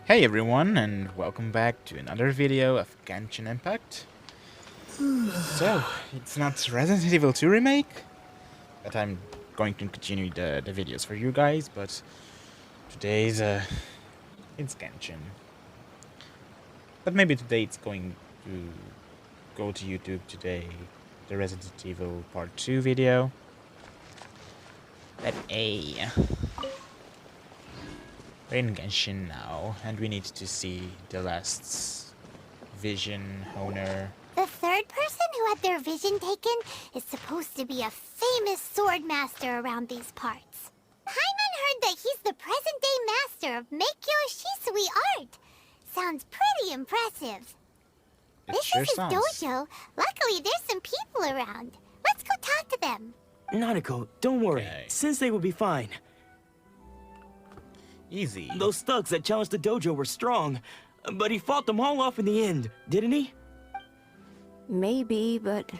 Hey everyone, and welcome back to another video of Genshin Impact. So, it's not Resident Evil 2 remake, but I'm going to continue the videos for you guys, but today's, it's Genshin. But maybe today it's going to go to YouTube today, the Resident Evil Part 2 video. But we're in Genshin now, and we need to see the last vision owner. The third person who had their vision taken is supposed to be a famous sword master around these parts. Paimon heard that he's the present-day master of miHoYo art. Sounds pretty impressive. This Sure is his sounds. dojo. Luckily, there's some people around. Let's go talk to them. Nanako, don't worry. Okay. Sensei will be fine. Easy. Those thugs that challenged the dojo were strong, but he fought them all off in the end, didn't he? Maybe, but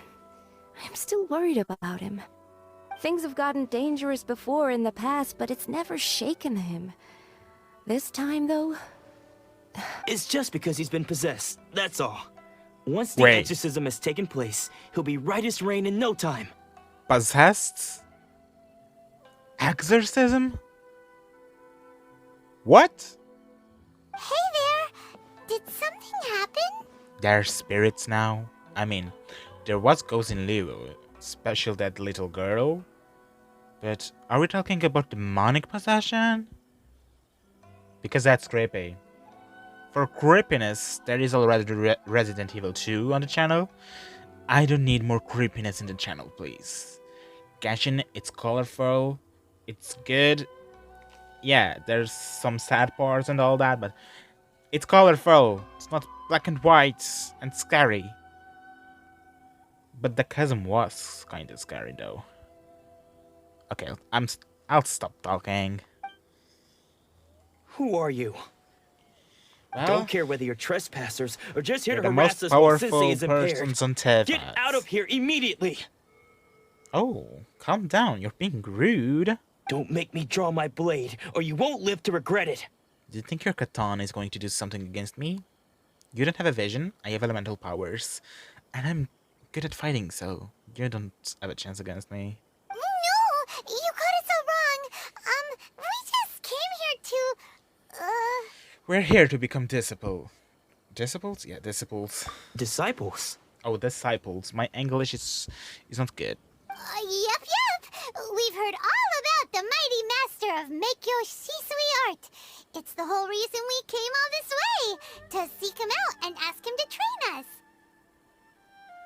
I'm still worried about him. Things have gotten dangerous before in the past, but it's never shaken him. This time, though... It's just because he's been possessed, that's all. Once the Wait. exorcism has taken place, he'll be right as rain in no time. Possessed? Exorcism? What? Hey there! Did something happen? They're spirits now? I mean, there was Ghost in Liu, especially that little girl. But are we talking about demonic possession? Because that's creepy. For creepiness, there is already Resident Evil 2 on the channel. I don't need more creepiness in the channel, please. Genshin, it's colorful, it's good. Yeah, there's some sad parts and all that, but it's colorful. It's not black and white and scary. But the chasm was kind of scary, though. Okay, I'll stop talking. Who are you? Well, Don't care whether you're trespassers or just here you're to the harass most us while Sensei powerful is impaired. persons on Teva. Get out of here immediately! Oh, calm down. You're being rude. Don't make me draw my blade, or you won't live to regret it. Do you think your katana is going to do something against me? You don't have a vision. I have elemental powers, and I'm good at fighting, so you don't have a chance against me. No! You got it so wrong! We just came here to... We're here to become disciples. Disciples? Yeah, disciples. Disciples? Oh, disciples. My English is not good. Yep. We've heard all about the mighty master of miHoYo art. It's the whole reason we came all this way, to seek him out and ask him to train us.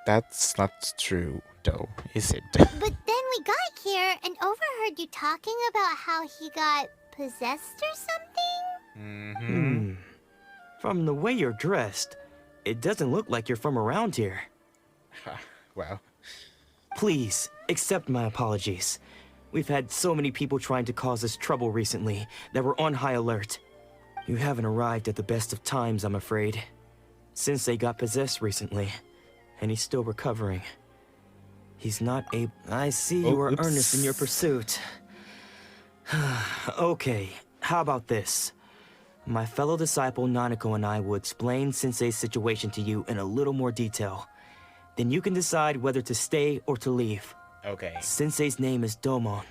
That's not true, though, is it? But then we got here and overheard you talking about how he got possessed or something? From the way you're dressed, it doesn't look like you're from around here. Well, Please, accept my apologies. We've had so many people trying to cause us trouble recently that we're on high alert. You haven't arrived at the best of times, I'm afraid. Sensei got possessed recently, and he's still recovering. He's not able... I see you are oops. earnest in your pursuit. Okay, how about this? My fellow disciple Nanako and I will explain Sensei's situation to you in a little more detail. Then you can decide whether to stay or to leave. okay. Sensei's name is Domon,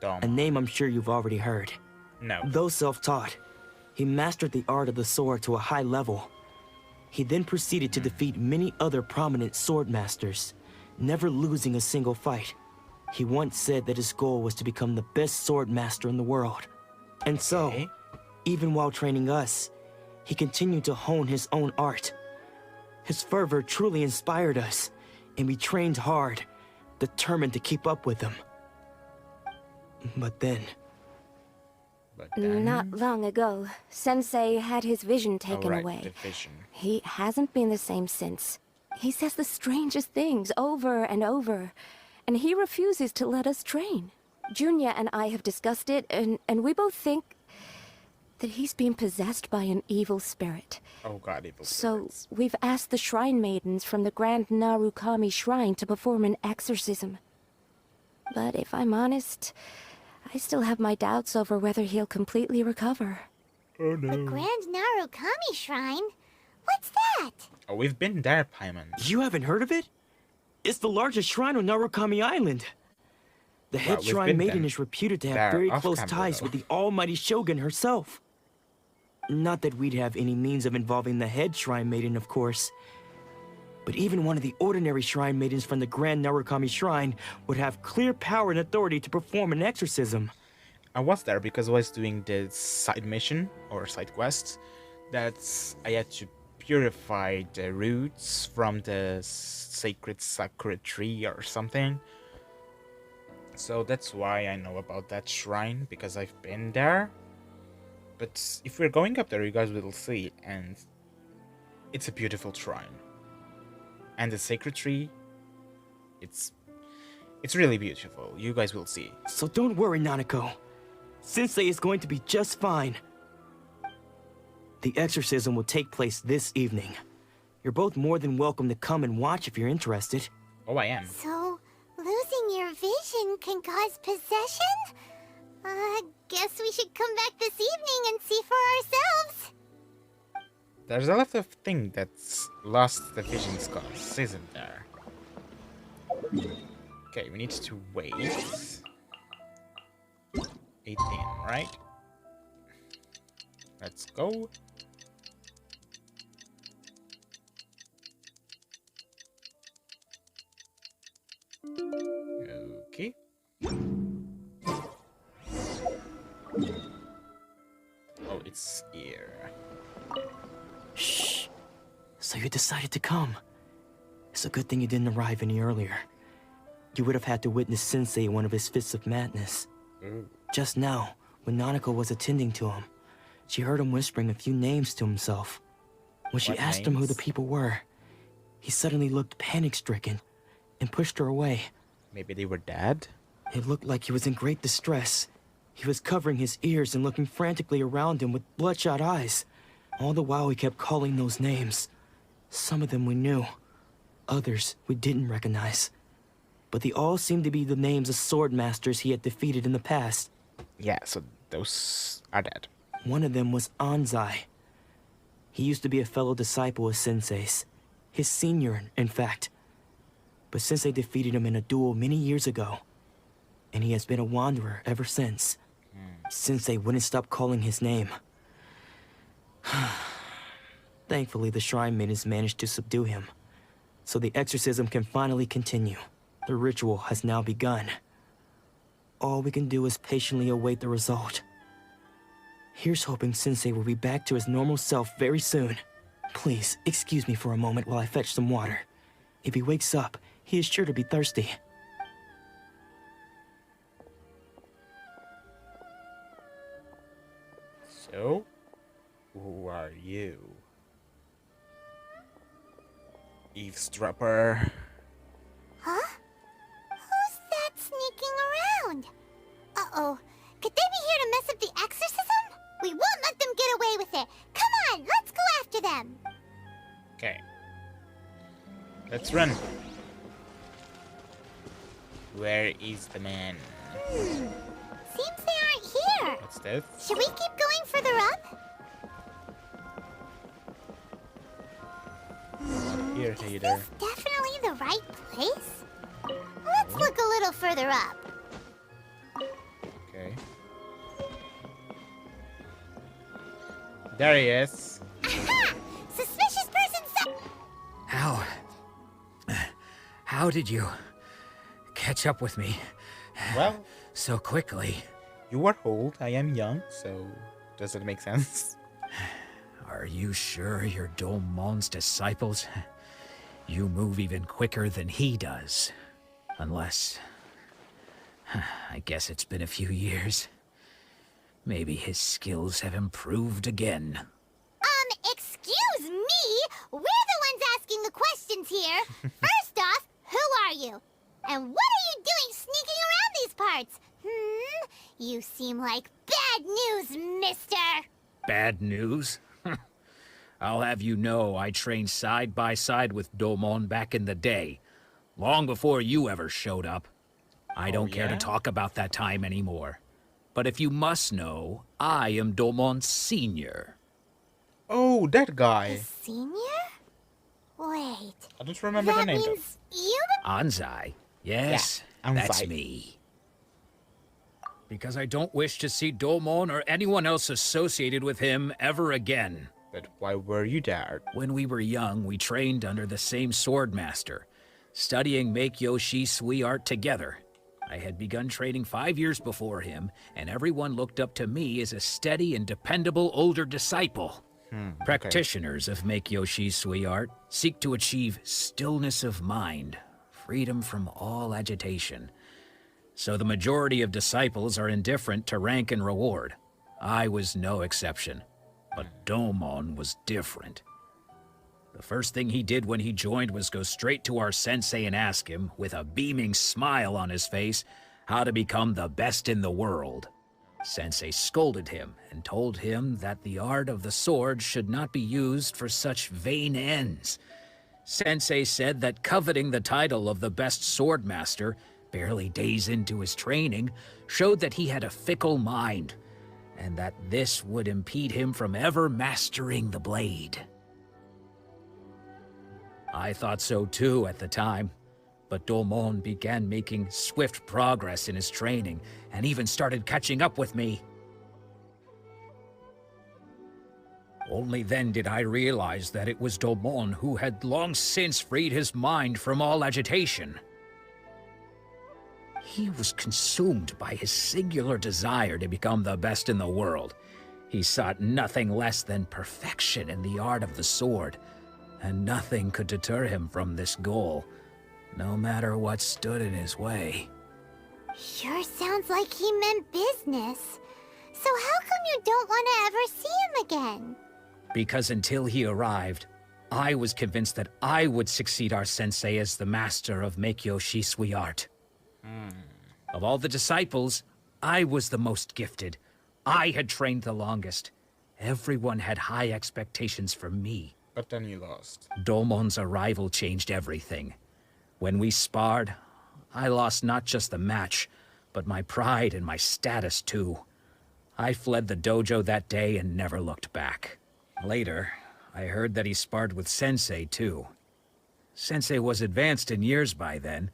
Dumb. a name I'm sure you've already heard. No. Though self-taught, he mastered the art of the sword to a high level. He then proceeded to defeat many other prominent sword masters, never losing a single fight. He once said that his goal was to become the best sword master in the world. And so, Okay. even while training us, he continued to hone his own art. His fervor truly inspired us, and we trained hard, determined to keep up with him. But then, But then... Not long ago, Sensei had his vision taken Alright, away. the vision. He hasn't been the same since. He says the strangest things over and over, and he refuses to let us train. Junya and I have discussed it, and we both think that he's been possessed by an evil spirit. Oh god, evil So spirits. we've asked the shrine maidens from the Grand Narukami Shrine to perform an exorcism. But if I'm honest, I still have my doubts over whether he'll completely recover. Oh The no. Grand Narukami Shrine? What's that? Oh, we've been there, Paimon. You haven't heard of it? It's the largest shrine on Narukami Island. The head Well, we've shrine been maiden then is reputed to have there very off close camera, ties though. with the almighty Shogun herself. Not that we'd have any means of involving the head shrine maiden, of course. But even one of the ordinary shrine maidens from the Grand Narukami Shrine would have clear power and authority to perform an exorcism. I was there because I was doing the side mission or side quest. I had to purify the roots from the sacred sakura tree or something. So that's why I know about that shrine, because I've been there. But if we're going up there, you guys will see, and it's a beautiful shrine. And the sacred tree, it's really beautiful. You guys will see. So don't worry, Nanako. Sensei is going to be just fine. The exorcism will take place this evening. You're both more than welcome to come and watch if you're interested. Oh, I am. So, losing your vision can cause possession? Guess we should come back this evening and see for ourselves. There's a lot of things that's lost the vision's cause, isn't there? Okay, we need to wait. 18, right? Let's go. Okay. Oh, it's here. Shh. So you decided to come. It's a good thing you didn't arrive any earlier. You would have had to witness Sensei in one of his fits of madness. Ooh. Just now, when Nanako was attending to him, she heard him whispering a few names to himself. When she What asked him who the names? people were, he suddenly looked panic-stricken and pushed her away. Maybe they were dead? It looked like he was in great distress. He was covering his ears and looking frantically around him with bloodshot eyes. All the while he kept calling those names. Some of them we knew. Others we didn't recognize. But they all seemed to be the names of sword masters he had defeated in the past. Yeah, so those are dead. One of them was Anzai. He used to be a fellow disciple of Sensei's. His senior, in fact. But Sensei defeated him in a duel many years ago. And he has been a wanderer ever since. Sensei wouldn't stop calling his name. Thankfully, the shrine maidens managed to subdue him. So the exorcism can finally continue. The ritual has now begun. All we can do is patiently await the result. Here's hoping Sensei will be back to his normal self very soon. Please, excuse me for a moment while I fetch some water. If he wakes up, he is sure to be thirsty. So, who are you? Eavesdropper. Huh? Who's that sneaking around? Uh-oh. Could they be here to mess up the exorcism? We won't let them get away with it. Come on, let's go after them. Okay. Let's run. Where is the man? Seems they aren't here. What's this? Should we keep going further up? Here, Is Hader. this definitely the right place? Let's look a little further up. Okay. There he is. Aha! Suspicious person How did you catch up with me Well, so quickly? you are old, I am young, so does it make sense? Are you sure you're Domon's disciples? You move even quicker than he does. Unless... I guess it's been a few years. Maybe his skills have improved again. Excuse me? We're the ones asking the questions here. First off, who are you? And what are you doing sneaking around these parts? You seem like bad news, mister. Bad news? I'll have you know I trained side by side with Domon back in the day, long before you ever showed up. I don't care to yeah? talk about that time anymore. But if you must know, I am Domon Senior. Oh, that A guy. senior? Wait. I don't remember the That name though. means you Anzai. Yes, Yeah, that's Anzai. me. Because I don't wish to see Domon or anyone else associated with him ever again. But why were you there? When we were young, we trained under the same swordmaster, studying miHoYo Shui art together. I had begun training 5 years before him, and everyone looked up to me as a steady and dependable older disciple. Okay. Practitioners of miHoYo Shui art seek to achieve stillness of mind, freedom from all agitation. So the majority of disciples are indifferent to rank and reward. I was no exception. But Domon was different. The first thing he did when he joined was go straight to our sensei and ask him, with a beaming smile on his face, how to become the best in the world. Sensei scolded him and told him that the art of the sword should not be used for such vain ends. Sensei said that coveting the title of the best swordmaster, barely days into his training, showed that he had a fickle mind, and that this would impede him from ever mastering the blade. I thought so too at the time, but Domon began making swift progress in his training, and even started catching up with me. Only then did I realize that it was Domon who had long since freed his mind from all agitation. He was consumed by his singular desire to become the best in the world. He sought nothing less than perfection in the art of the sword, and nothing could deter him from this goal, no matter what stood in his way. Sure sounds like he meant business. So how come you don't want to ever see him again? Because until he arrived, I was convinced that I would succeed our sensei as the master of miHoYo Shui art. Of all the disciples, I was the most gifted. I had trained the longest. Everyone had high expectations for me. But then you lost. Domon's arrival changed everything. When we sparred, I lost not just the match, but my pride and my status too. I fled the dojo that day and never looked back. Later, I heard that he sparred with Sensei too. Sensei was advanced in years by then,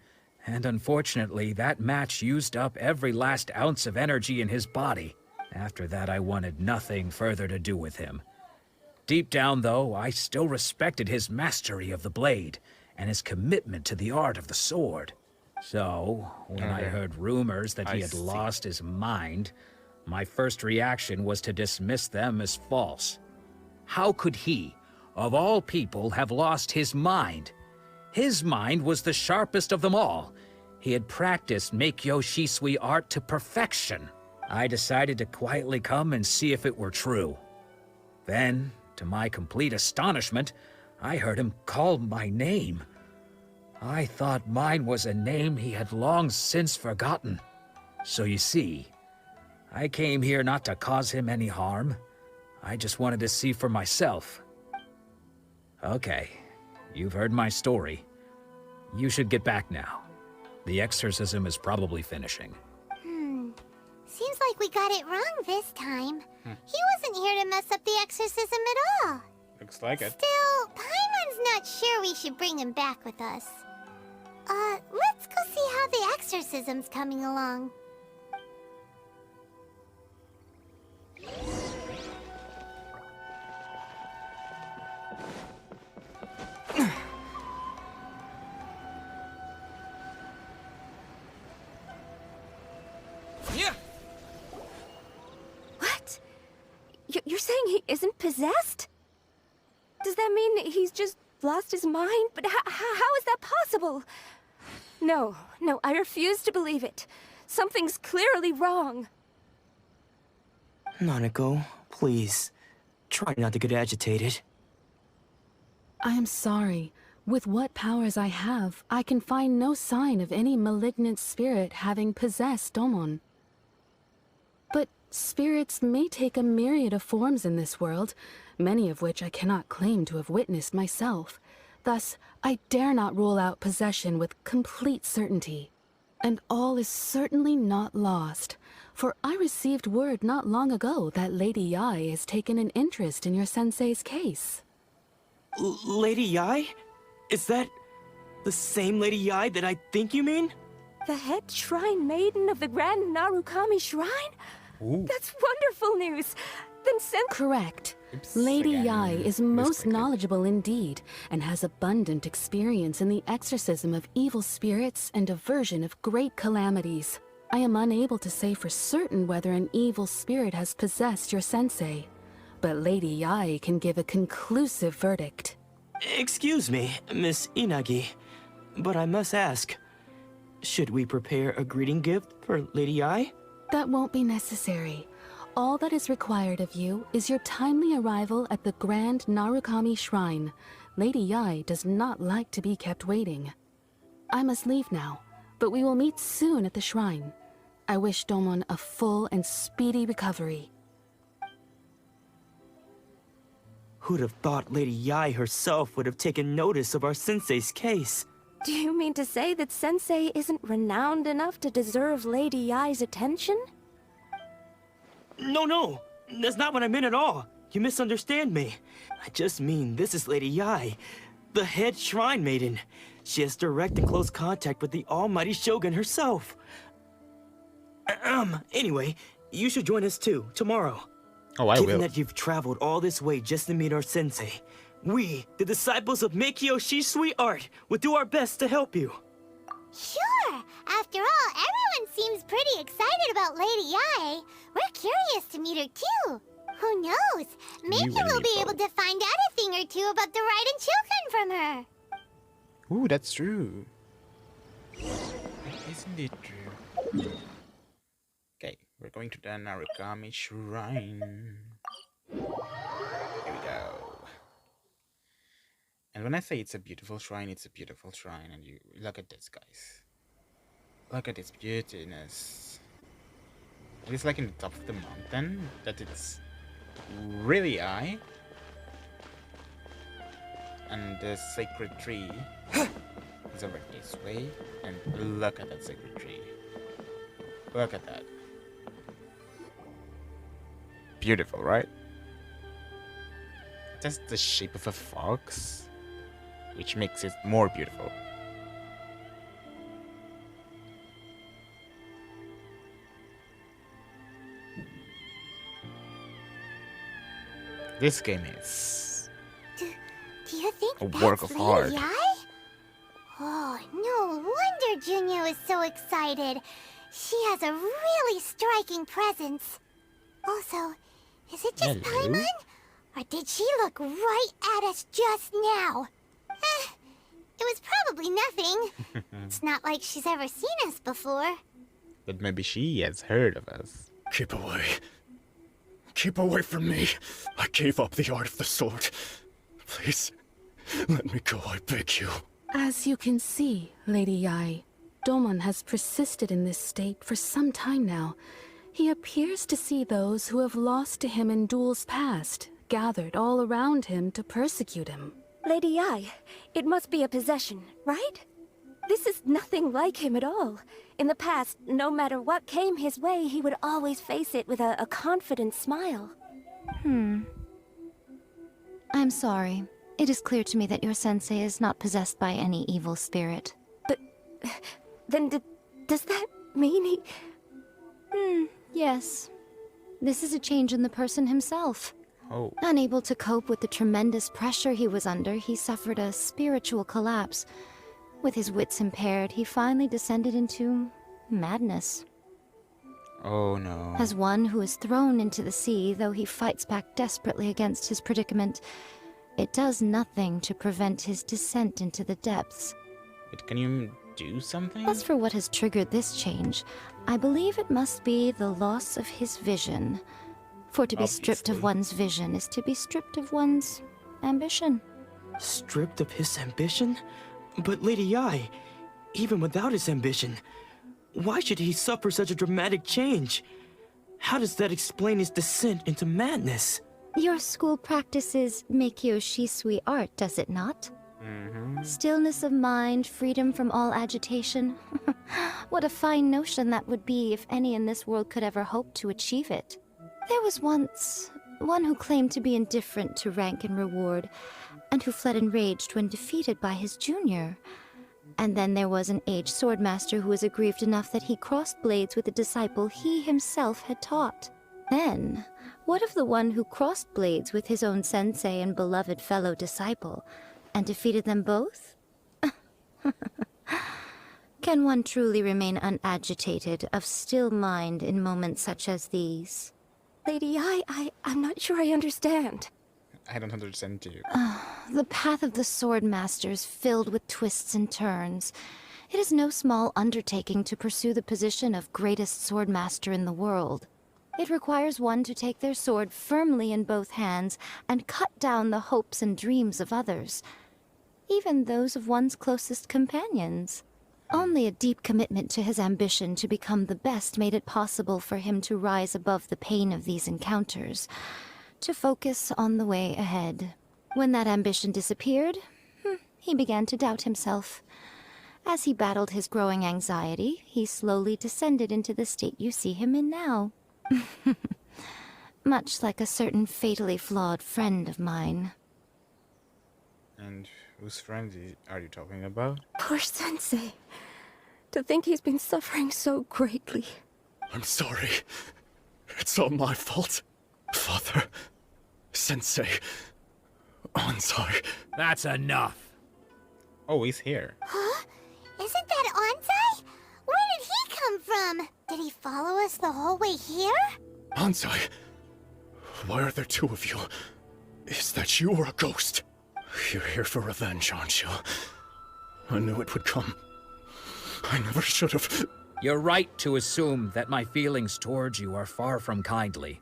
and unfortunately, that match used up every last ounce of energy in his body. After that, I wanted nothing further to do with him. Deep down, though, I still respected his mastery of the blade and his commitment to the art of the sword. So, when I heard rumors that he had lost his mind, my first reaction was to dismiss them as false. How could he, of all people, have lost his mind? His mind was the sharpest of them all. He had practiced miHoYo Shui art to perfection. I decided to quietly come and see if it were true. Then, to my complete astonishment, I heard him call my name. I thought mine was a name he had long since forgotten. So you see, I came here not to cause him any harm. I just wanted to see for myself. Okay, you've heard my story. You should get back now. The exorcism is probably finishing. Seems like we got it wrong this time. He wasn't here to mess up the exorcism at all. Looks like it. Still, Paimon's not sure we should bring him back with us. Let's go see how the exorcism's coming along. What? You're saying he isn't possessed? Does that mean he's just lost his mind? But how is that possible? No, I refuse to believe it. Something's clearly wrong. Nanako, please. Try not to get agitated. I am sorry. With what powers I have, I can find no sign of any malignant spirit having possessed Domon. But spirits may take a myriad of forms in this world, many of which I cannot claim to have witnessed myself. Thus, I dare not rule out possession with complete certainty. And all is certainly not lost. for I received word not long ago that Lady Yai has taken an interest in your sensei's case. Lady Yai? Is that the same Lady Yai that I think you mean? The head shrine maiden of the Grand Narukami Shrine? Ooh. That's wonderful news! Then Correct. Oops, Lady again, Yai is most misclicked. knowledgeable indeed, and has abundant experience in the exorcism of evil spirits and aversion of great calamities. I am unable to say for certain whether an evil spirit has possessed your sensei, but Lady Yai can give a conclusive verdict. Excuse me, Miss Inagi, but I must ask, should we prepare a greeting gift for Lady Yai? That won't be necessary. All that is required of you is your timely arrival at the Grand Narukami Shrine. Lady Yai does not like to be kept waiting. I must leave now, but we will meet soon at the shrine. I wish Domon a full and speedy recovery. Who'd have thought Lady Yai herself would have taken notice of our sensei's case? Do you mean to say that Sensei isn't renowned enough to deserve Lady Yai's attention? No, that's not what I meant at all. You misunderstand me. I just mean this is Lady Yai, the head shrine maiden. She has direct and close contact with the almighty Shogun herself. Anyway, you should join us too, tomorrow. Oh, I Given will. that you've traveled all this way just to meet our sensei, we, the disciples of miHoYo Shisui Art, will do our best to help you. Sure! After all, everyone seems pretty excited about Lady Yai. We're curious to meet her too. Who knows? Maybe You and we'll me be both. able to find out a thing or two about the Raiden children from her. Ooh, that's true. Isn't it true? Okay, we're going to the Narukami Shrine. Here we go. And when I say it's a beautiful shrine, it's a beautiful shrine. And you look at this, guys. Look at its beautiness. It is like in the top of the mountain that it's really high. And the sacred tree is over this way. And look at that sacred tree. Look at that. Beautiful, right? That's the shape of a fox, which makes it more beautiful. This game is Do you think a that's work of Lady art. Yai? Oh, no wonder Junya is so excited. She has a really striking presence. Also, is it just Hello? Paimon? Or did she look right at us just now? It was probably nothing. It's not like she's ever seen us before. But maybe she has heard of us. Keep away. Keep away from me. I gave up the art of the sword. Please, let me go, I beg you. As you can see, Lady Yai, Domon has persisted in this state for some time now. He appears to see those who have lost to him in duels past, gathered all around him to persecute him. Lady Yai, it must be a possession, right? This is nothing like him at all. In the past, no matter what came his way, he would always face it with a confident smile. I'm sorry. It is clear to me that your sensei is not possessed by any evil spirit. Then does that mean he... Yes. This is a change in the person himself. Oh, Unable to cope with the tremendous pressure he was under, he suffered a spiritual collapse. With his wits impaired, he finally descended into madness. oh no. As one who is thrown into the sea, though he fights back desperately against his predicament, it does nothing to prevent his descent into the depths. But can you do something? As for what has triggered this change, I believe it must be the loss of his vision. For to be stripped of Obviously. one's vision is to be stripped of one's ambition. Stripped of his ambition? But Lady Yai, even without his ambition, why should he suffer such a dramatic change? How does that explain his descent into madness? Your school practices miHoYo Shisui art, does it not? Stillness of mind, freedom from all agitation. What a fine notion that would be if any in this world could ever hope to achieve it. There was once one who claimed to be indifferent to rank and reward, and who fled enraged when defeated by his junior. And then there was an aged swordmaster who was aggrieved enough that he crossed blades with a disciple he himself had taught. Then, what of the one who crossed blades with his own sensei and beloved fellow disciple, and defeated them both? Can one truly remain unagitated, of still mind in moments such as these? Lady, I'm not sure I understand. I don't understand you. The path of the Swordmaster is filled with twists and turns. It is no small undertaking to pursue the position of greatest Swordmaster in the world. It requires one to take their sword firmly in both hands and cut down the hopes and dreams of others, even those of one's closest companions. Only a deep commitment to his ambition to become the best made it possible for him to rise above the pain of these encounters, to focus on the way ahead. When that ambition disappeared, he began to doubt himself. As he battled his growing anxiety, he slowly descended into the state you see him in now. Much like a certain fatally flawed friend of mine. And whose friend are you talking about? Poor Sensei. To think he's been suffering so greatly. I'm sorry. It's all my fault. Father, Sensei, Onsai. That's enough. Oh, he's here. Huh? Isn't that Onsai? Where did he come from? Did he follow us the whole way here? Onsai, why are there two of you? Is that you or a ghost? You're here for revenge, aren't you? I knew it would come. I never should have. You're right to assume that my feelings towards you are far from kindly.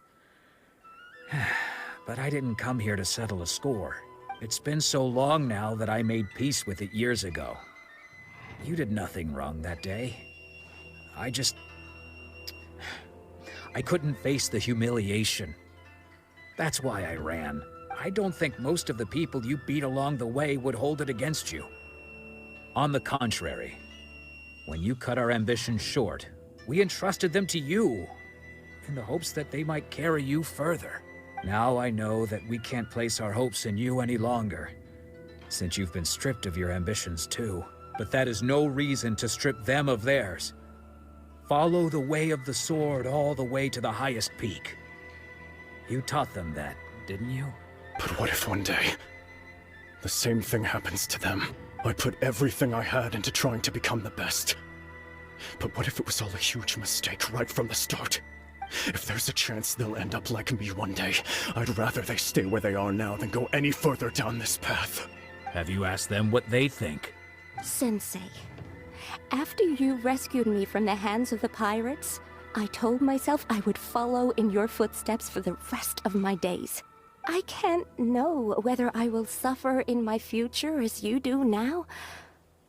But I didn't come here to settle a score. It's been so long now that I made peace with it years ago. You did nothing wrong that day. I couldn't face the humiliation. That's why I ran. I don't think most of the people you beat along the way would hold it against you. On the contrary, when you cut our ambitions short, we entrusted them to you, in the hopes that they might carry you further. Now I know that we can't place our hopes in you any longer, since you've been stripped of your ambitions too. But that is no reason to strip them of theirs. Follow the way of the sword all the way to the highest peak. You taught them that, didn't you? But what if one day, the same thing happens to them? I put everything I had into trying to become the best. But what if it was all a huge mistake right from the start? If there's a chance they'll end up like me one day, I'd rather they stay where they are now than go any further down this path. Have you asked them what they think? Sensei, after you rescued me from the hands of the pirates, I told myself I would follow in your footsteps for the rest of my days. I can't know whether I will suffer in my future as you do now.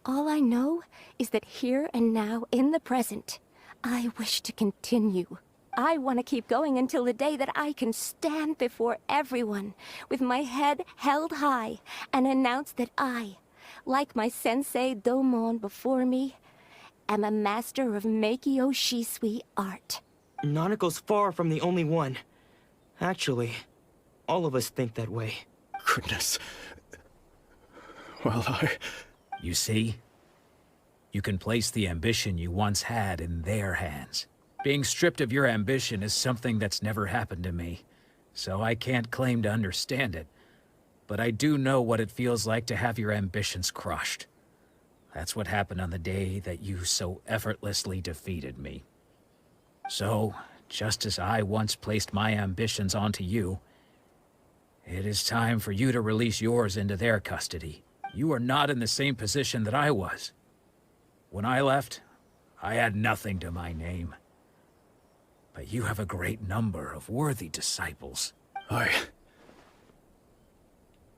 All I know is that here and now, in the present, I wish to continue. I want to keep going until the day that I can stand before everyone with my head held high and announce that I, like my sensei Domon before me, am a master of miHoYo Shisui art. Nanako's far from the only one. Actually, all of us think that way. Goodness. Well, You see? You can place the ambition you once had in their hands. Being stripped of your ambition is something that's never happened to me, so I can't claim to understand it. But I do know what it feels like to have your ambitions crushed. That's what happened on the day that you so effortlessly defeated me. So, just as I once placed my ambitions onto you, it is time for you to release yours into their custody. You are not in the same position that I was. When I left, I had nothing to my name. But you have a great number of worthy disciples. I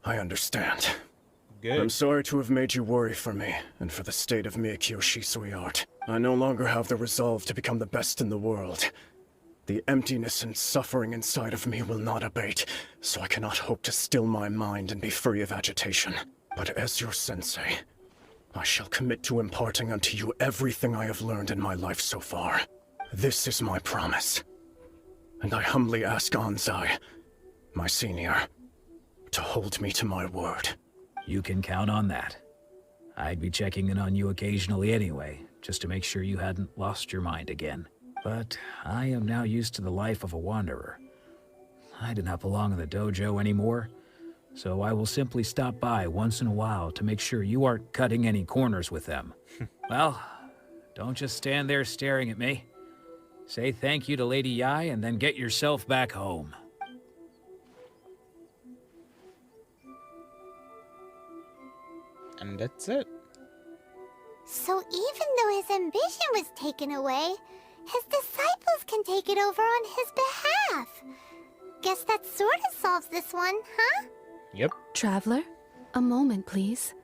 understand. Good. I'm sorry to have made you worry for me, and for the state of miHoYo Shisui art. I no longer have the resolve to become the best in the world. The emptiness and suffering inside of me will not abate, so I cannot hope to still my mind and be free of agitation. But as your sensei, I shall commit to imparting unto you everything I have learned in my life so far. This is my promise. And I humbly ask Anzai, my senior, to hold me to my word. You can count on that. I'd be checking in on you occasionally anyway, just to make sure you hadn't lost your mind again. But I am now used to the life of a wanderer. I do not belong in the dojo anymore, so I will simply stop by once in a while to make sure you aren't cutting any corners with them. Well, don't just stand there staring at me. Say thank you to Lady Yai and then get yourself back home. And that's it. So even though his ambition was taken away, his disciples can take it over on his behalf. Guess that sort of solves this one, huh? Yep. Traveler, a moment, please.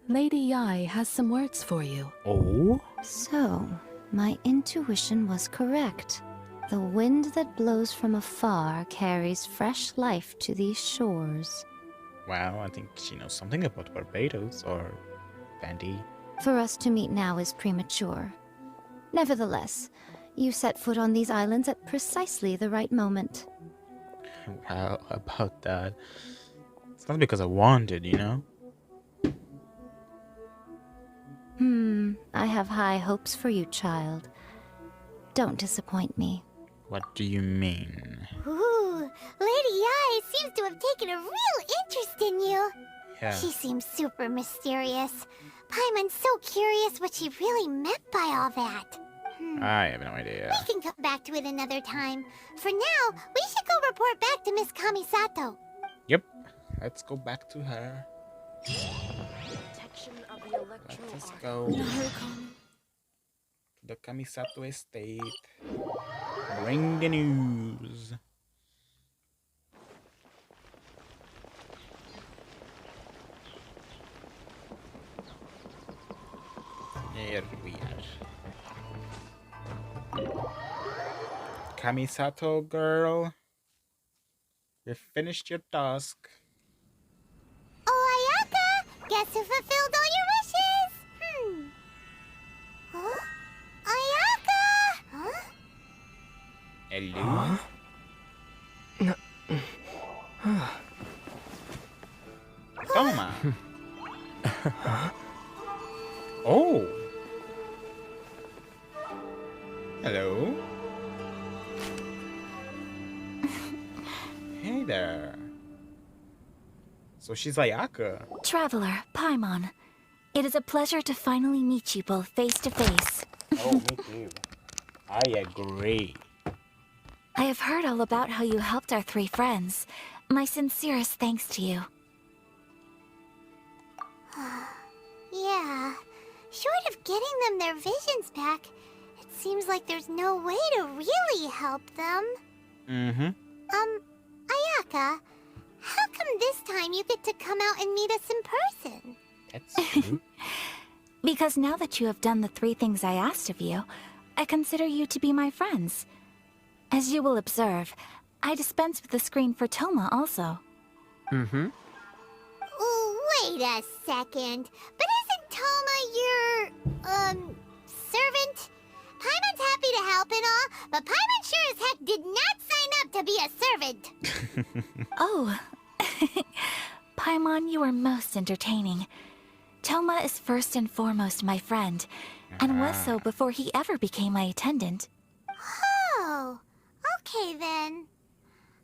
Lady Yai has some words for you. Oh? So, my intuition was correct. The wind that blows from afar carries fresh life to these shores. Wow, I think she knows something about Barbados or Bandy. For us to meet now is premature. Nevertheless, you set foot on these islands at precisely the right moment. Wow, about that. It's not because I wanted, you know? I have high hopes for you, child. Don't disappoint me. What do you mean? Ooh, Lady Yai seems to have taken a real interest in you. Yeah. She seems super mysterious. Paimon's so curious what she really meant by all that. I have no idea. We can come back to it another time. For now, we should go report back to Miss Kamisato. Yep. Let's go back to her. Let us go to the Kamisato estate. Bring the news. There we are. Kamisato girl, you finished your task. Oh, Ayaka! Guess who fulfilled all your wishes? Huh? Ayaka! Huh? Hello? Toma. Oh. Hello. Hey there. So she's Ayaka. Traveler, Paimon, it is a pleasure to finally meet you both face to face. Oh, me too. I agree. I have heard all about how you helped our three friends. My sincerest thanks to you. Yeah. Short of getting them their visions back, it seems like there's no way to really help them. Mm-hmm. Ayaka, how come this time you get to come out and meet us in person? That's true. Because now that you have done the three things I asked of you, I consider you to be my friends. As you will observe, I dispense with the screen for Toma also. Mm-hmm. Wait a second. But isn't Toma your, servant? Paimon's happy to help and all, but Paimon sure as heck did not sign up to be a servant. Oh. Paimon, you are most entertaining. Toma is first and foremost my friend, and was so before he ever became my attendant. Oh, okay then.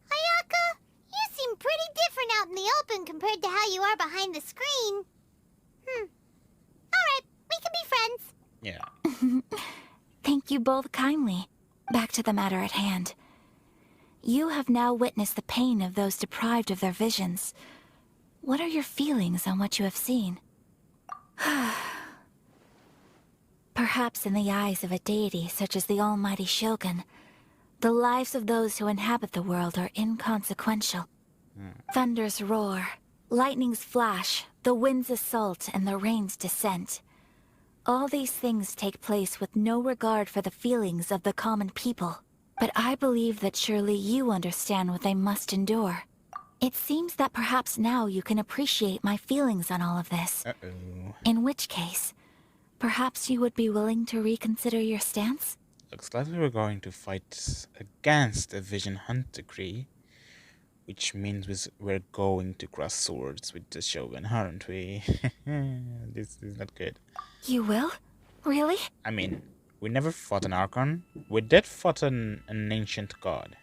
Ayaka, you seem pretty different out in the open compared to how you are behind the screen. Alright, we can be friends. Yeah. Thank you both kindly. Back to the matter at hand. You have now witnessed the pain of those deprived of their visions. What are your feelings on what you have seen? Perhaps in the eyes of a deity such as the almighty Shogun, the lives of those who inhabit the world are inconsequential. Thunders roar, lightnings flash, the winds assault, and the rains descent. All these things take place with no regard for the feelings of the common people. But I believe that surely you understand what they must endure. It seems that perhaps now you can appreciate my feelings on all of this. Uh-oh. In which case, perhaps you would be willing to reconsider your stance? Looks like we're going to fight against the Vision Hunt decree, which means we're going to cross swords with the Shogun, aren't we? This is not good. You will? Really? I mean, we never fought an Archon. We did fought an ancient god,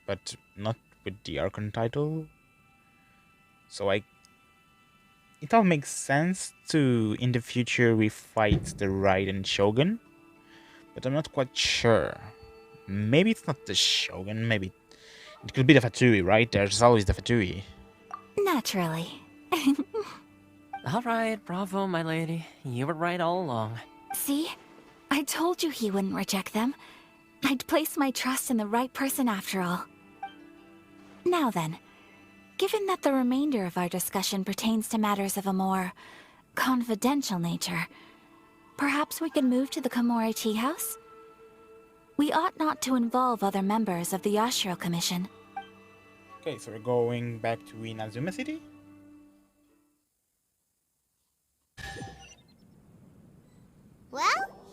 but not with the Archon title. So it all makes sense to, in the future, we fight the Raiden Shogun, but I'm not quite sure. Maybe it's not the Shogun, maybe it could be the Fatui, right? There's always the Fatui. Naturally. Alright, bravo, my lady. You were right all along. See? I told you he wouldn't reject them. I'd placed my trust in the right person after all. Now then, given that the remainder of our discussion pertains to matters of a more confidential nature, perhaps we could move to the Komori Tea House? We ought not to involve other members of the Yashiro Commission. Okay, so we're going back to Inazuma City? Well,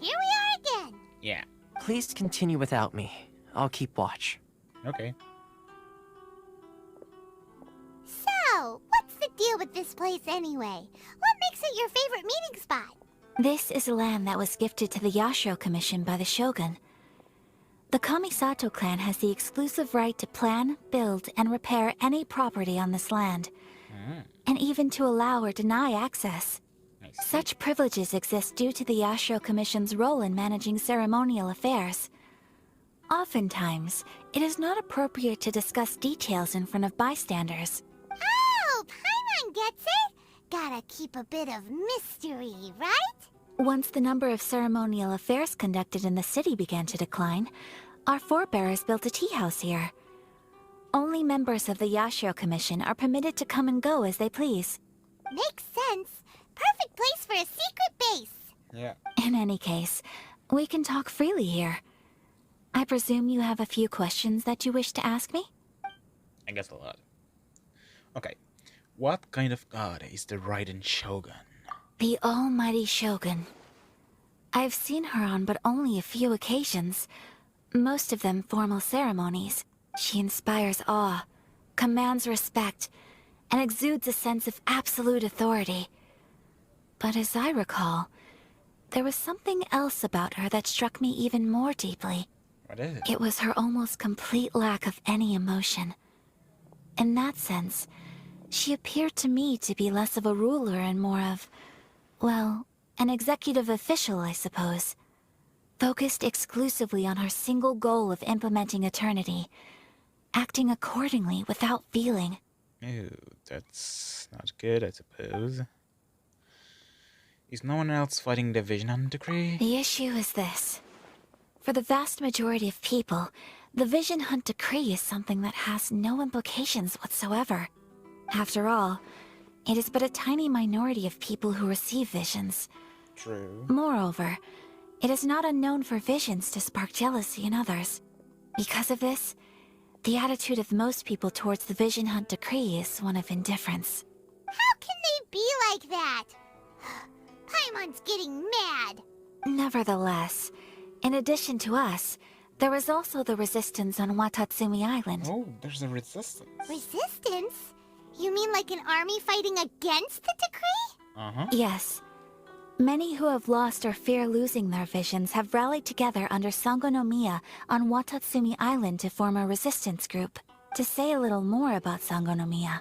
here we are again. Yeah, Please continue without me. I'll keep watch. okay. So, what's the deal with this place anyway? What makes it your favorite meeting spot? This is land that was gifted to the Yashiro Commission by the Shogun. The Kamisato clan has the exclusive right to plan, build, and repair any property on this land, and even to allow or deny access. I see. Such privileges exist due to the Yashiro Commission's role in managing ceremonial affairs. Oftentimes, it is not appropriate to discuss details in front of bystanders. Oh, Paimon gets it. Gotta keep a bit of mystery, right? Once the number of ceremonial affairs conducted in the city began to decline, our forebears built a tea house here. Only members of the Yashiro Commission are permitted to come and go as they please. Makes sense. Perfect place for a secret base. Yeah. In any case, we can talk freely here. I presume you have a few questions that you wish to ask me? I guess a lot. Okay. What kind of god is the Raiden Shogun? The almighty Shogun. I've seen her on but only a few occasions, most of them formal ceremonies. She inspires awe, commands respect, and exudes a sense of absolute authority. But as I recall, there was something else about her that struck me even more deeply. What is it? It was her almost complete lack of any emotion. In that sense, she appeared to me to be less of a ruler and more of, well, an executive official, I suppose. Focused exclusively on her single goal of implementing eternity, acting accordingly without feeling. Ew, that's not good, I suppose. Is no one else fighting the Vision Hunt decree? The issue is this. For the vast majority of people, the Vision Hunt decree is something that has no implications whatsoever. After all, it is but a tiny minority of people who receive visions. True. Moreover, it is not unknown for visions to spark jealousy in others. Because of this, the attitude of most people towards the Vision Hunt decree is one of indifference. How can they be like that? Paimon's getting mad. Nevertheless, in addition to us, there is also the resistance on Watatsumi Island. Oh, there's a resistance. Resistance? You mean like an army fighting against the decree? Uh-huh. Yes. Many who have lost or fear losing their visions have rallied together under Sangonomiya on Watatsumi Island to form a resistance group. To say a little more about Sangonomiya,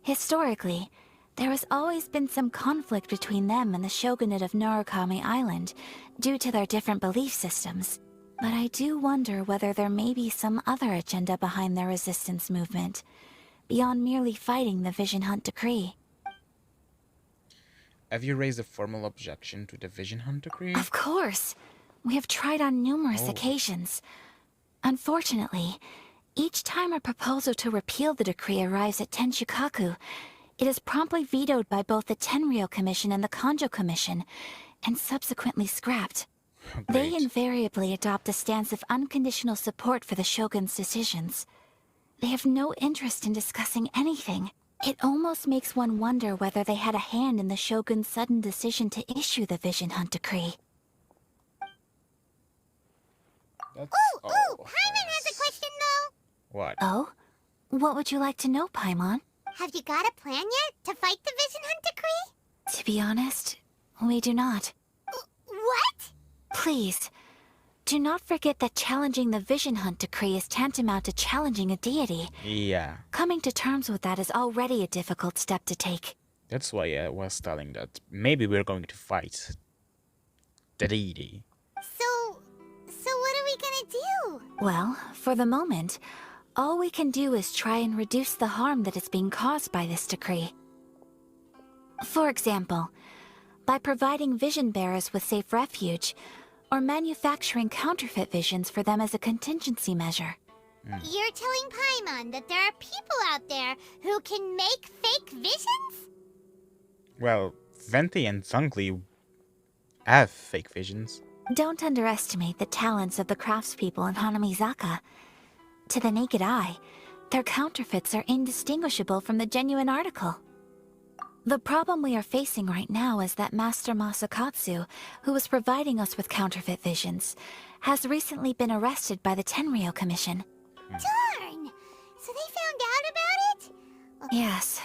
historically, there has always been some conflict between them and the shogunate of Narukami Island due to their different belief systems. But I do wonder whether there may be some other agenda behind their resistance movement, beyond merely fighting the Vision Hunt decree. Have you raised a formal objection to the Vision Hunt decree? Of course. We have tried on numerous occasions. Unfortunately, each time a proposal to repeal the decree arrives at Tenshukaku, it is promptly vetoed by both the Tenryou Commission and the Kanjo Commission, and subsequently scrapped. They Great. invariably adopt a stance of unconditional support for the Shogun's decisions. They have no interest in discussing anything. It almost makes one wonder whether they had a hand in the Shogun's sudden decision to issue the Vision Hunt decree. That's Ooh, all. Paimon has a question though. What? Oh? What would you like to know, Paimon? Have you got a plan yet to fight the Vision Hunt decree? To be honest, we do not. What? Please, do not forget that challenging the Vision Hunt decree is tantamount to challenging a deity. Yeah. Coming to terms with that is already a difficult step to take. That's why I was telling that maybe we're going to fight the deity. So what are we gonna do? Well, for the moment, all we can do is try and reduce the harm that is being caused by this decree. For example, by providing vision bearers with safe refuge, or manufacturing counterfeit visions for them as a contingency measure. You're telling Paimon that there are people out there who can make fake visions? Well, Venti and Zhongli have fake visions. Don't underestimate the talents of the craftspeople in Hanamizaka. To the naked eye, their counterfeits are indistinguishable from the genuine article. The problem we are facing right now is that Master Masakatsu, who was providing us with counterfeit visions, has recently been arrested by the Tenryou Commission. Darn! So they found out about it? Yes.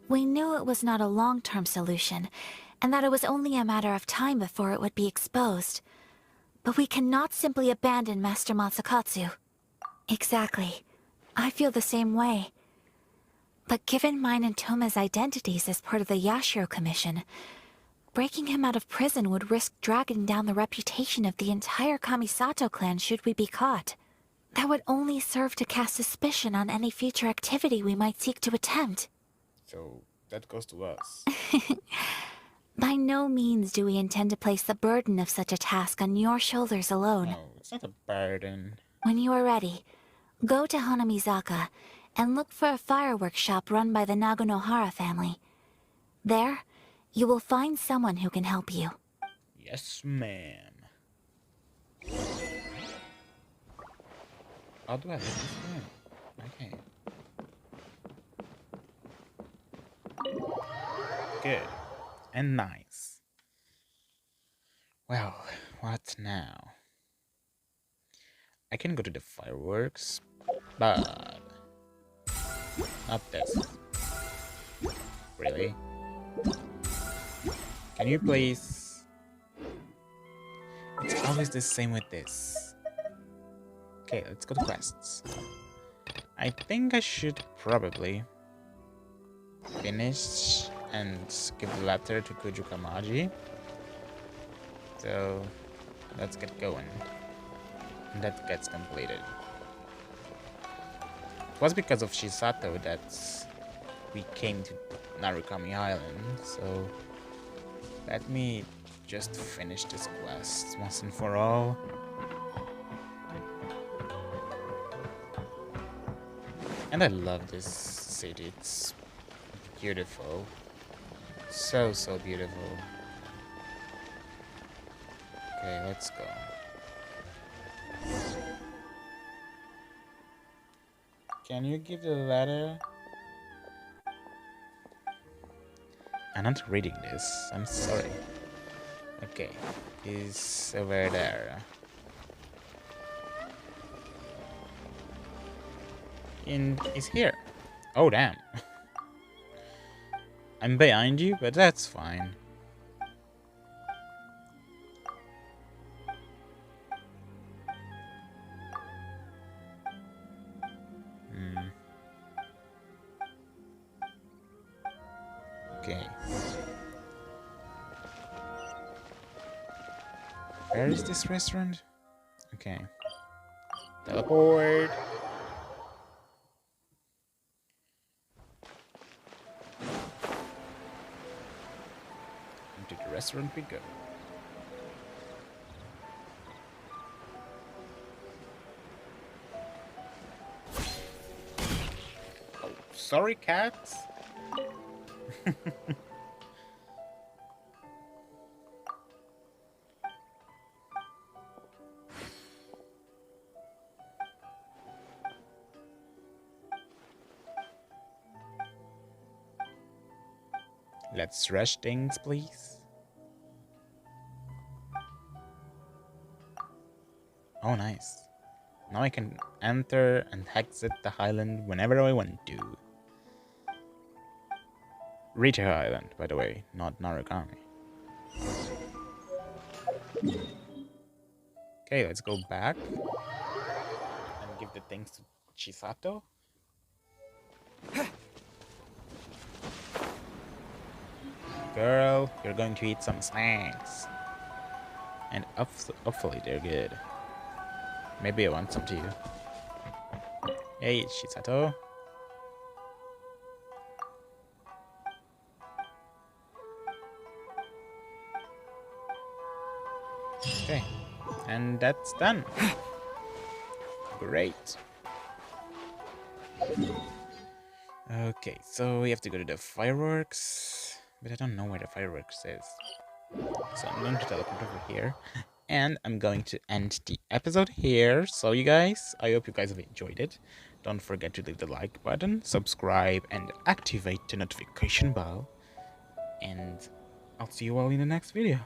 We knew it was not a long-term solution, and that it was only a matter of time before it would be exposed. But we cannot simply abandon Master Masakatsu. Exactly. I feel the same way. But given mine and Toma's identities as part of the Yashiro Commission, breaking him out of prison would risk dragging down the reputation of the entire Kamisato clan should we be caught. That would only serve to cast suspicion on any future activity we might seek to attempt. So that goes to us. By no means do we intend to place the burden of such a task on your shoulders alone. No, it's not a burden. When you are ready, go to Hanamizaka and look for a fireworks shop run by the Naganohara family. There, you will find someone who can help you. Yes, ma'am. How do I let this in? Okay. Good. And nice. Well, what now? I can go to the fireworks, but not this. Really? Can you please? It's always the same with this. Okay, let's go to quests. I think I should probably finish and give the letter to Kujukamaji. So let's get going. And that gets completed. It was because of Shisato that we came to Narukami Island, so let me just finish this quest once and for all. And I love this city, it's beautiful. So beautiful. Okay, let's go. Can you give the letter? I'm not reading this, I'm sorry. Okay, he's over there. And he's here. Oh damn. I'm behind you, but that's fine. Okay. Where is this restaurant? Okay. Teleport. Into the restaurant we go. Oh, sorry, cats. Let's rush things, please. Oh, nice. Now I can enter and exit the island whenever I want to. Rita Island, by the way, not Narukami. Okay, let's go back and give the things to Chisato. Girl, you're going to eat some snacks. And hopefully they're good. Maybe I want some too. Hey, Chisato. Okay, and that's done. Great. Okay, so we have to go to the fireworks, but I don't know where the fireworks is. So I'm going to teleport over here, and I'm going to end the episode here. So you guys, I hope you guys have enjoyed it. Don't forget to leave the like button, subscribe, and activate the notification bell. And I'll see you all in the next video.